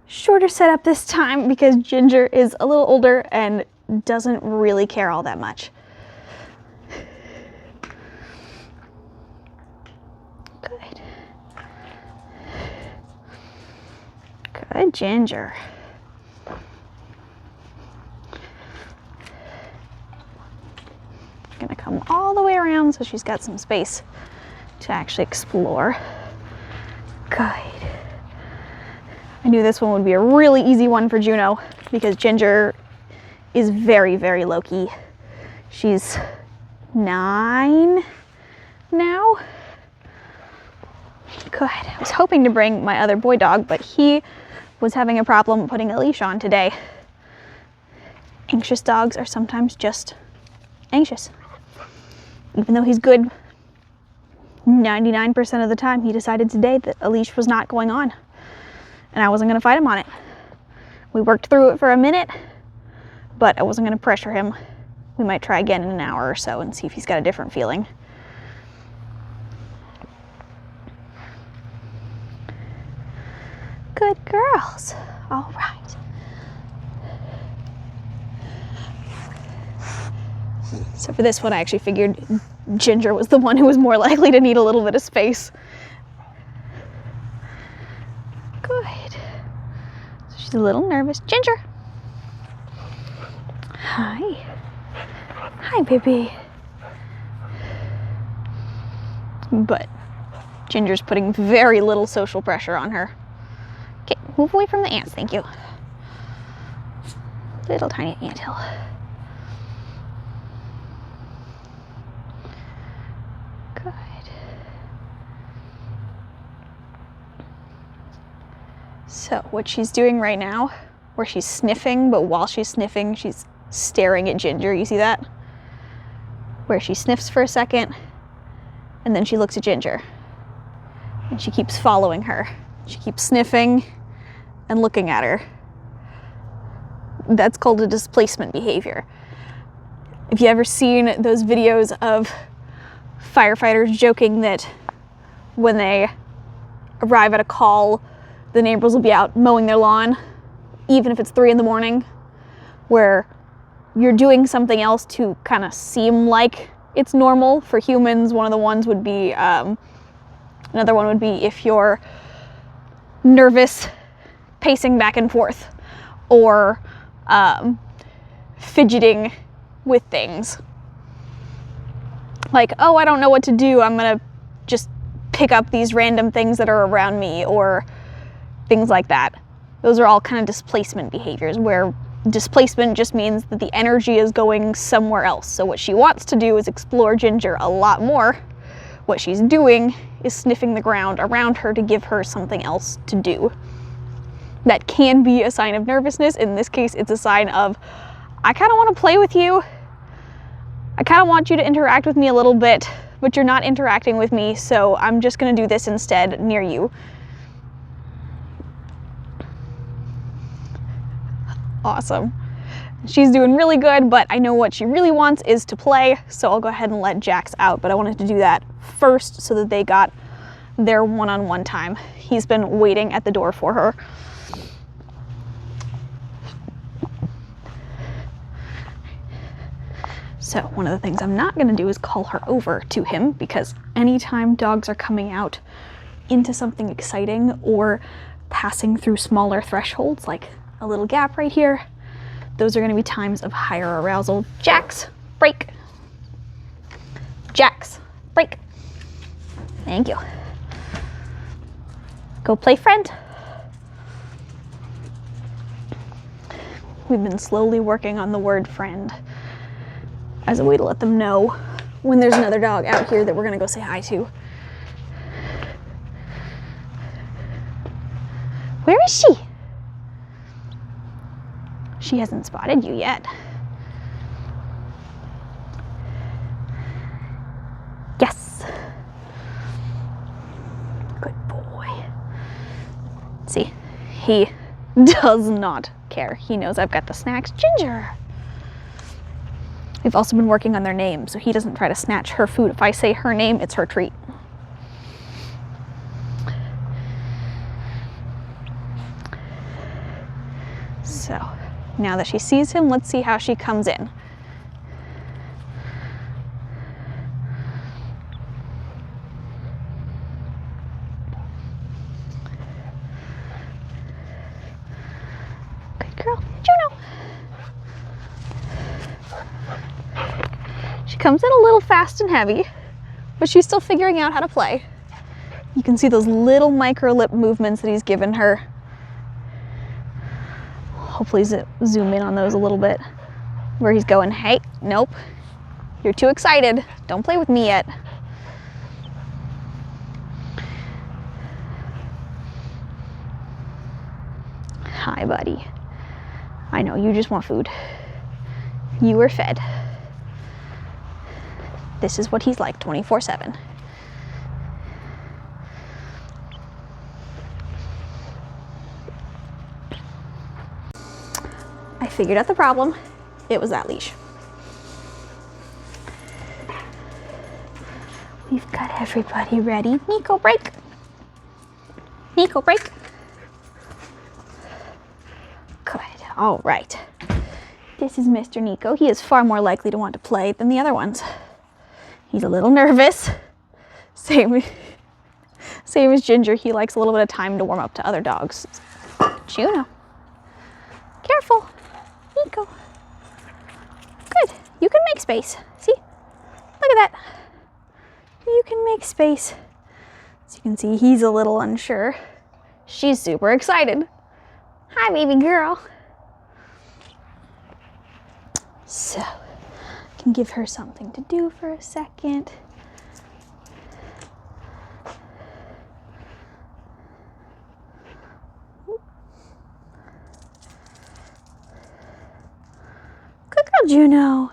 shorter setup this time because Ginger is a little older and doesn't really care all that much. Good. Good, Ginger. Gonna come all the way around so she's got some space to actually explore. Good. I knew this one would be a really easy one for Juno because Ginger is very, very low-key. She's 9 now. Good. I was hoping to bring my other boy dog, but he was having a problem putting a leash on today. Anxious dogs are sometimes just anxious. Even though he's good 99% of the time, he decided today that a leash was not going on and I wasn't going to fight him on it. We worked through it for a minute, but I wasn't going to pressure him. We might try again in an hour or so and see if he's got a different feeling. Good girls. All right. So for this one, I actually figured Ginger was the one who was more likely to need a little bit of space. Good. So she's a little nervous. Ginger. Hi. Hi, baby. But Ginger's putting very little social pressure on her. Okay, move away from the ants, thank you. Little tiny anthill. Good. So what she's doing right now, where she's sniffing, but while she's sniffing, she's staring at Ginger. You see that? Where she sniffs for a second, and then she looks at Ginger. And she keeps following her. She keeps sniffing and looking at her. That's called a displacement behavior. If you ever seen those videos of firefighters joking that when they arrive at a call, the neighbors will be out mowing their lawn, even if it's 3 in the morning, where you're doing something else to kind of seem like it's normal for humans. One of the ones would be, another one would be if you're nervous, pacing back and forth, or fidgeting with things. Like, oh, I don't know what to do, I'm gonna just pick up these random things that are around me, or things like that. Those are all kind of displacement behaviors, where displacement just means that the energy is going somewhere else. So what she wants to do is explore Ginger a lot more. What she's doing is sniffing the ground around her to give her something else to do. That can be a sign of nervousness. In this case, it's a sign of, I kind of want to play with you. I kind of want you to interact with me a little bit, but you're not interacting with me, so I'm just going to do this instead near you. Awesome. She's doing really good, but I know what she really wants is to play, so I'll go ahead and let Jax out, but I wanted to do that first so that they got their one-on-one time. He's been waiting at the door for her. So one of the things I'm not going to do is call her over to him, because anytime dogs are coming out into something exciting or passing through smaller thresholds, like a little gap right here, those are going to be times of higher arousal. Jax, break. Jax, break. Thank you. Go play, friend. We've been slowly working on the word friend as a way to let them know when there's another dog out here that we're going to go say hi to. Where is she? She hasn't spotted you yet. Yes. Good boy. See, he does not care. He knows I've got the snacks. Ginger. We've also been working on their names, so he doesn't try to snatch her food. If I say her name, it's her treat. So now that she sees him, let's see how she comes in. Good girl, Juno. She comes in a little fast and heavy, but she's still figuring out how to play. You can see those little micro lip movements that he's given her. Hopefully zoom in on those a little bit, where he's going, hey, nope, you're too excited. Don't play with me yet. Hi, buddy. I know, you just want food. You were fed. This is what he's like 24/7. I figured out the problem. It was that leash. We've got everybody ready. Nico, break. Nico, break. Good. All right. This is Mr. Nico. He is far more likely to want to play than the other ones. He's a little nervous. Same as Ginger. He likes a little bit of time to warm up to other dogs. Juno. Careful. Nico. Good. You can make space. See? Look at that. You can make space. As you can see, he's a little unsure. She's super excited. Hi, baby girl. So, I can give her something to do for a second. Good girl, Juno.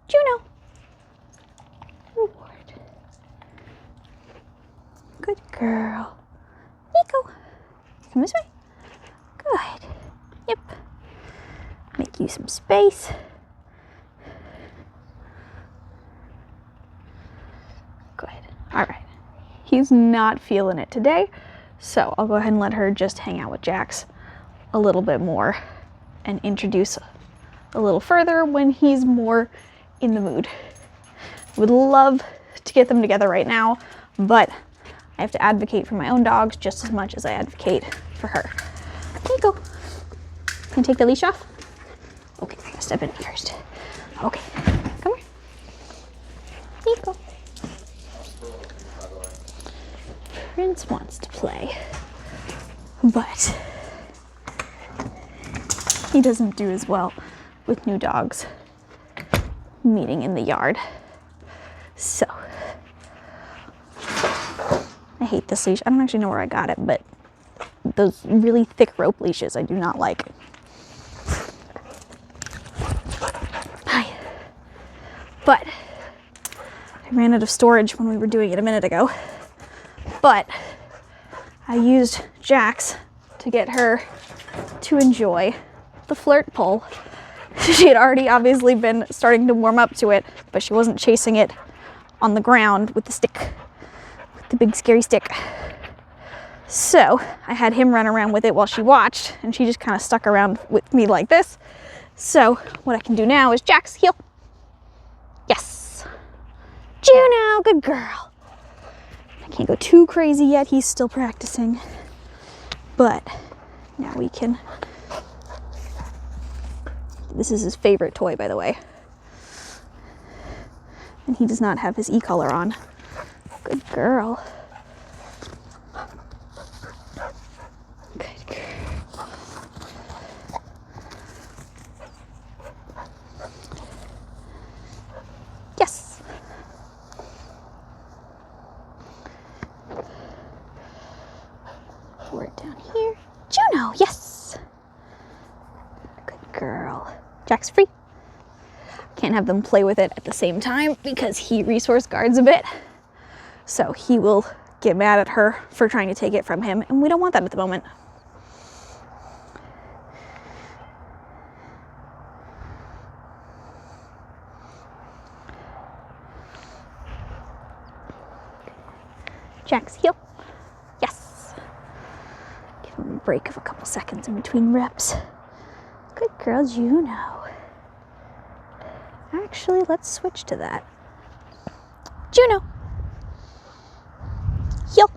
Juno. Reward. Good girl. Nico. Come this way. Good. Yep. Make you some space. Good. All right. He's not feeling it today, so I'll go ahead and let her just hang out with Jax a little bit more and introduce a little further when he's more in the mood. Would love to get them together right now, but I have to advocate for my own dogs just as much as I advocate for her. Nico, can you take the leash off? Okay, I gotta step in first. Okay, come here. Nico. Prince wants to play, but he doesn't do as well with new dogs meeting in the yard. So, I hate this leash. I don't actually know where I got it, but those really thick rope leashes I do not like. Hi. But I ran out of storage when we were doing it a minute ago. But I used Jax to get her to enjoy the flirt pole. She had already obviously been starting to warm up to it, but she wasn't chasing it on the ground with the stick, with the big scary stick. So I had him run around with it while she watched, and she just kind of stuck around with me like this. So what I can do now is Jax, heel. Yes. Juno, good girl. I can't go too crazy yet. He's still practicing. But now we can. This is his favorite toy, by the way. And he does not have his e-collar on. Good girl. Good girl. Yes. We're down here. Juno, yes. Good girl. Jack's free. Can't have them play with it at the same time because he resource guards a bit. So he will get mad at her for trying to take it from him, and we don't want that at the moment. Jack's heel. Yes. Give him a break of a couple seconds in between reps. Good girl, Juno. Actually, let's switch to that. Juno. Heel.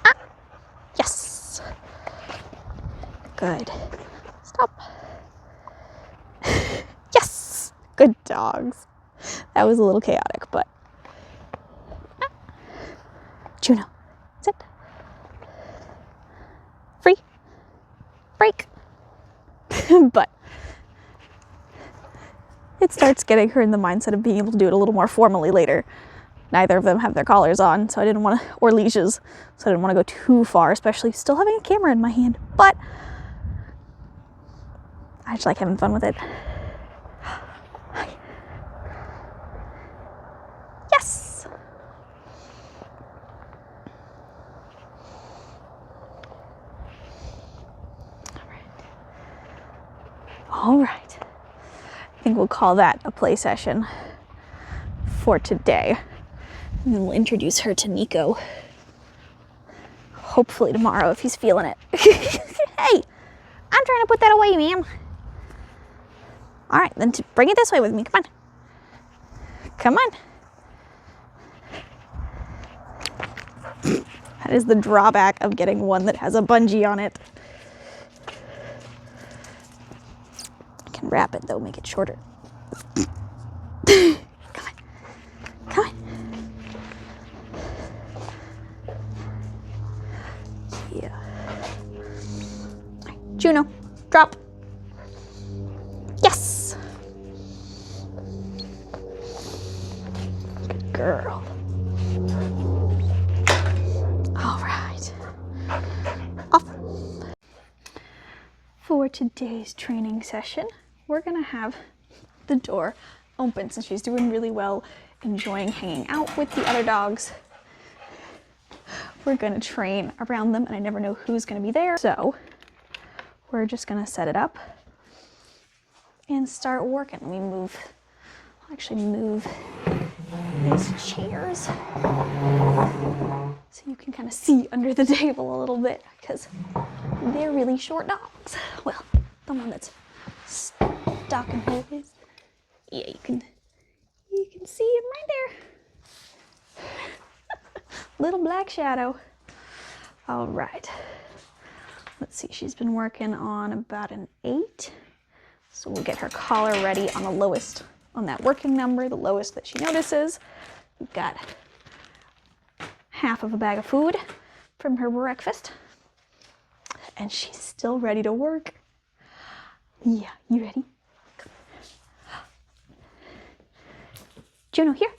Ah. Yes. Good. Stop. Yes. Good dogs. That was a little chaotic, but. Ah. Juno. Sit. Free. Break. But it starts getting her in the mindset of being able to do it a little more formally later. Neither of them have their collars on, so I didn't want to, or leashes, so I didn't want to go too far, especially still having a camera in my hand. But I just like having fun with it. Yes! All right. I think we'll call that a play session for today. And then we'll introduce her to Nico. Hopefully tomorrow if he's feeling it. Hey, I'm trying to put that away, ma'am. All right, then bring it this way with me. Come on. Come on. That is the drawback of getting one that has a bungee on it. Wrap it though, make it shorter. Come on. Come on. Yeah. Right. Juno, drop. Yes. Good girl. All right. Off. For today's training session, we're gonna have the door open since she's doing really well, enjoying hanging out with the other dogs. We're gonna train around them and I never know who's gonna be there. So we're just gonna set it up and start working. I'll actually move these chairs so you can kind of see under the table a little bit because they're really short dogs. Well, the one that's stuck in his, yeah, you can see him right there. Little black shadow. All right. Let's see, she's been working on about an 8. So we'll get her collar ready on the lowest, on that working number, the lowest that she notices. We've got half of a bag of food from her breakfast. And she's still ready to work. Yeah, you ready? Juno, here.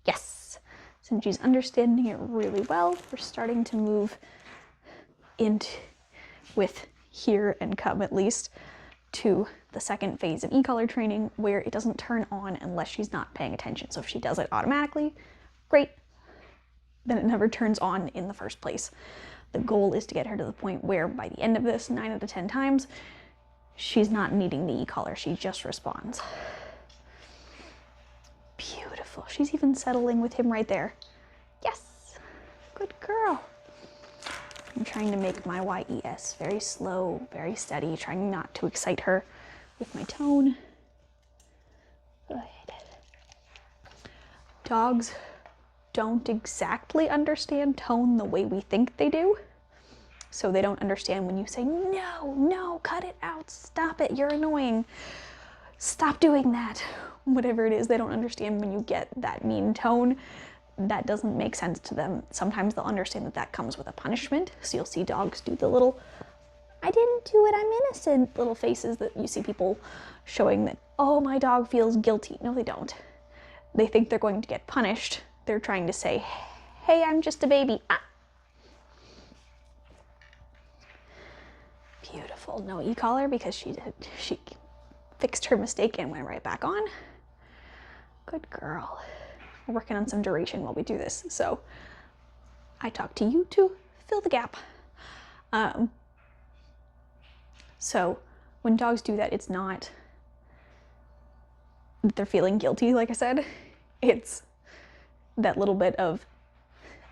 Yes. Since she's understanding it really well, we're starting to move into with here and come at least to the second phase of e-collar training where it doesn't turn on unless she's not paying attention. So if she does it automatically, great. Then it never turns on in the first place. The goal is to get her to the point where by the end of this, 9 out of 10 times, she's not needing the e-collar, she just responds. Beautiful. She's even settling with him right there. Yes. Good girl. I'm trying to make my YES very slow, very steady, trying not to excite her with my tone. Good. Dogs don't exactly understand tone the way we think they do. So they don't understand when you say, no, no, cut it out, stop it, you're annoying. Stop doing that. Whatever it is, they don't understand when you get that mean tone. That doesn't make sense to them. Sometimes they'll understand that that comes with a punishment. So you'll see dogs do the little, I didn't do it, I'm innocent, little faces that you see people showing that, oh, my dog feels guilty. No, they don't. They think they're going to get punished. They're trying to say, hey, I'm just a baby. Ah. Beautiful. No e-collar because she fixed her mistake and went right back on. Good girl. We're working on some duration while we do this, so I talk to you to fill the gap. So when dogs do that, it's not that they're feeling guilty, like I said. It's that little bit of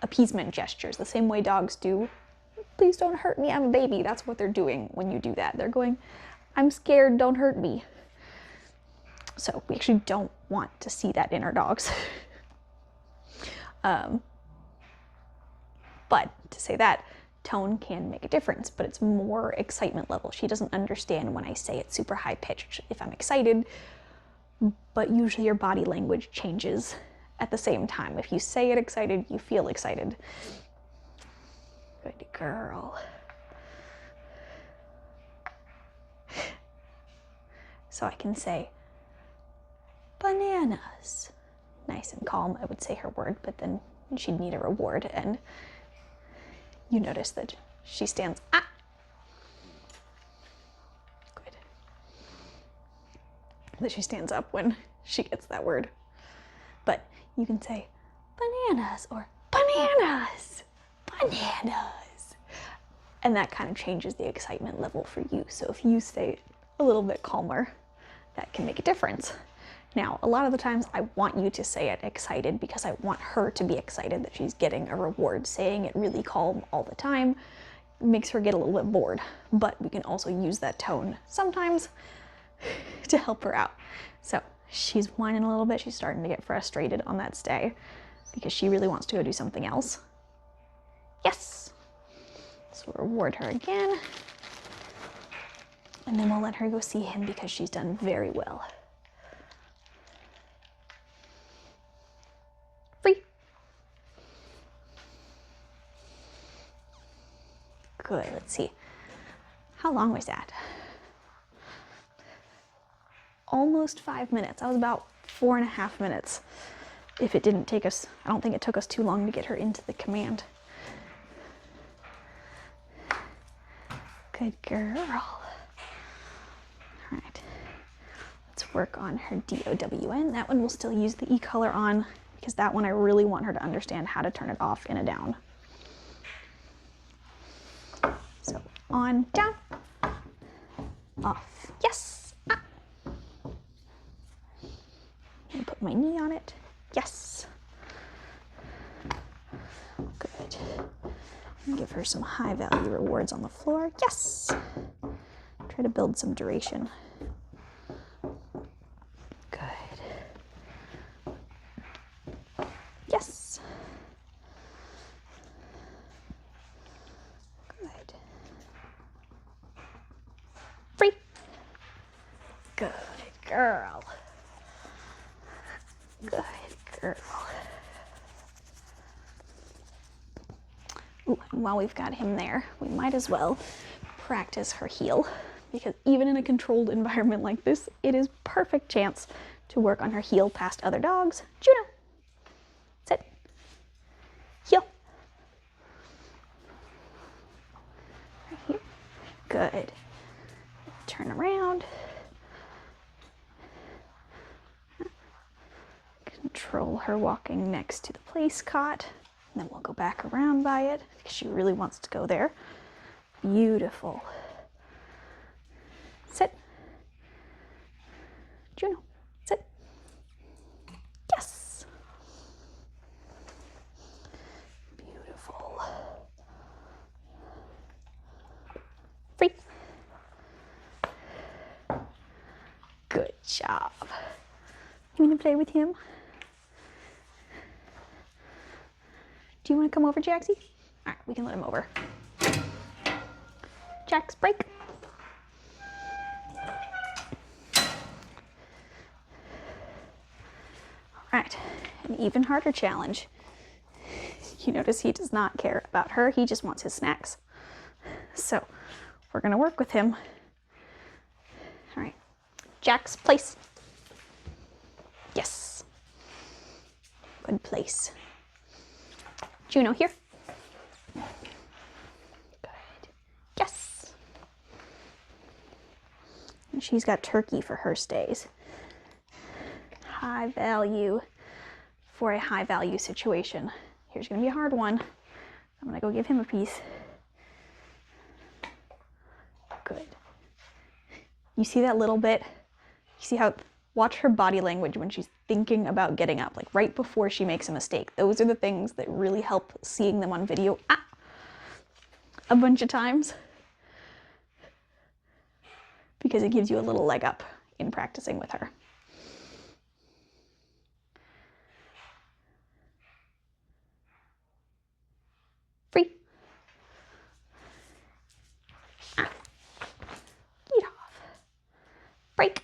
appeasement gestures, the same way dogs do please don't hurt me, I'm a baby. That's what they're doing when you do that. They're going, I'm scared, don't hurt me. So we actually don't want to see that in our dogs. But to say that, tone can make a difference, but it's more excitement level. She doesn't understand when I say it super high pitched if I'm excited, but usually your body language changes at the same time. If you say it excited, you feel excited. Good girl. So I can say, bananas. Nice and calm, I would say her word, but then she'd need a reward, and you notice that she stands, ah! Good. That she stands up when she gets that word. But you can say, bananas, or bananas, bananas. And that kind of changes the excitement level for you. So if you stay a little bit calmer, that can make a difference. Now, a lot of the times I want you to say it excited because I want her to be excited that she's getting a reward. Saying it really calm all the time makes her get a little bit bored, but we can also use that tone sometimes to help her out. So she's whining a little bit. She's starting to get frustrated on that stay because she really wants to go do something else. Yes! So we'll reward her again. And then we'll let her go see him because she's done very well. Free. Good, let's see. How long was that? Almost 5 minutes. That was about 4.5 minutes. If it didn't take us, I don't think it took us too long to get her into the command. Good girl. All right, let's work on her DOWN. That one we'll still use the E color on because that one I really want her to understand how to turn it off in a down. So on, down, off, yes. Ah. And put my knee on it, yes. Good. And give her some high value rewards on the floor, yes. Try to build some duration. Good. Yes. Good. Free. Good girl. Good girl. Ooh, and while we've got him there, we might as well practice her heel, because even in a controlled environment like this, it is perfect chance to work on her heel past other dogs. Juno, sit, heel. Right here, good. Turn around. Control her walking next to the place cot. And then we'll go back around by it because she really wants to go there. Beautiful. Sit. Juno, sit. Yes. Beautiful. Free. Good job. You want to play with him? Do you want to come over, Jaxie? All right, we can let him over. Jax, break. All right, an even harder challenge. You notice he does not care about her. He just wants his snacks. So we're gonna work with him. All right, Jax, place. Yes. Good place. Juno here. Good. Yes. And she's got turkey for her stays. High value for a high value situation. Here's gonna be a hard one. I'm gonna go give him a piece. Good. You see that little bit? You see how, watch her body language when she's thinking about getting up, like right before she makes a mistake. Those are the things that really help seeing them on video. Ah! a bunch of times because it gives you a little leg up in practicing with her. Free. Get off. Break.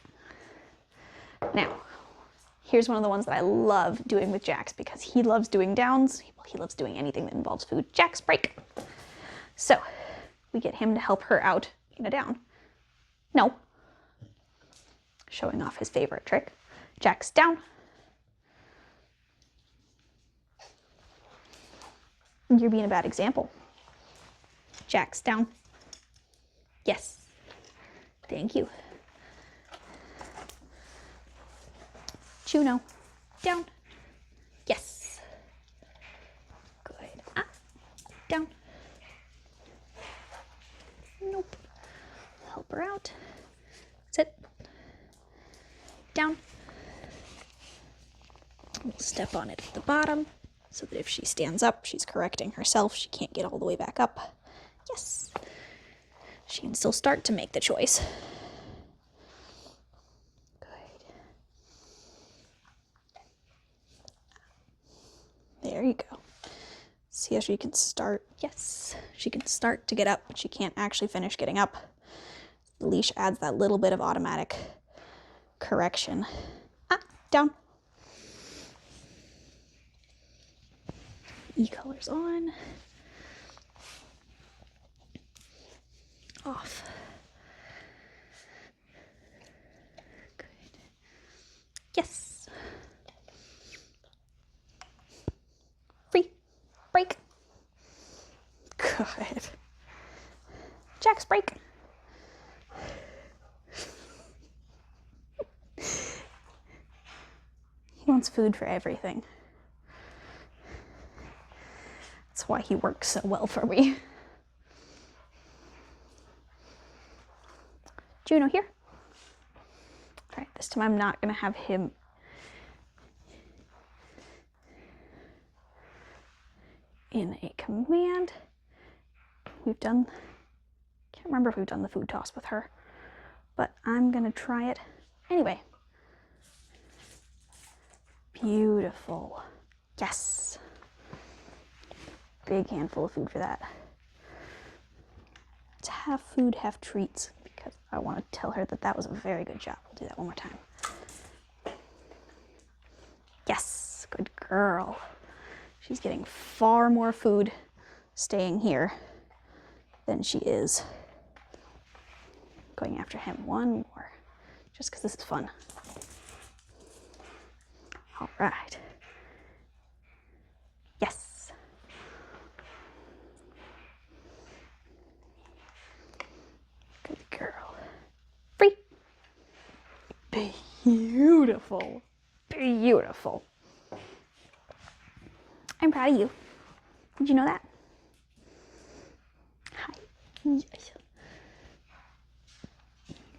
Now, here's one of the ones that I love doing with Jax because he loves doing downs. He loves doing anything that involves food. Jax, break. So we get him to help her out in a down. No. Showing off his favorite trick. Jax, down. You're being a bad example. Jax, down. Yes. Thank you. Juno, down. Yes. Good. Down. Nope. Help her out. Sit. Down. We'll step on it at the bottom so that if she stands up, she's correcting herself. She can't get all the way back up. Yes. She can still start to make the choice. Good. There you go. See how she can start? Yes. She can start to get up, but she can't actually finish getting up. The leash adds that little bit of automatic correction. Down. E-collar's on. Off. Good. Yes. Free. Break. Good. Jax, break. He wants food for everything. That's why he works so well for me. Juno here. All right, this time I'm not gonna have him in a command. Can't remember if we've done the food toss with her, but I'm gonna try it anyway. Beautiful. Yes. Big handful of food for that. It's half food, half treats, because I want to tell her that that was a very good job. We'll do that one more time. Yes, good girl. She's getting far more food staying here than she is going after him. One more, just because this is fun. All right. Yes. Good girl. Free. Beautiful. Beautiful. I'm proud of you. Did you know that? Hi. Yes.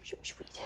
So sweet.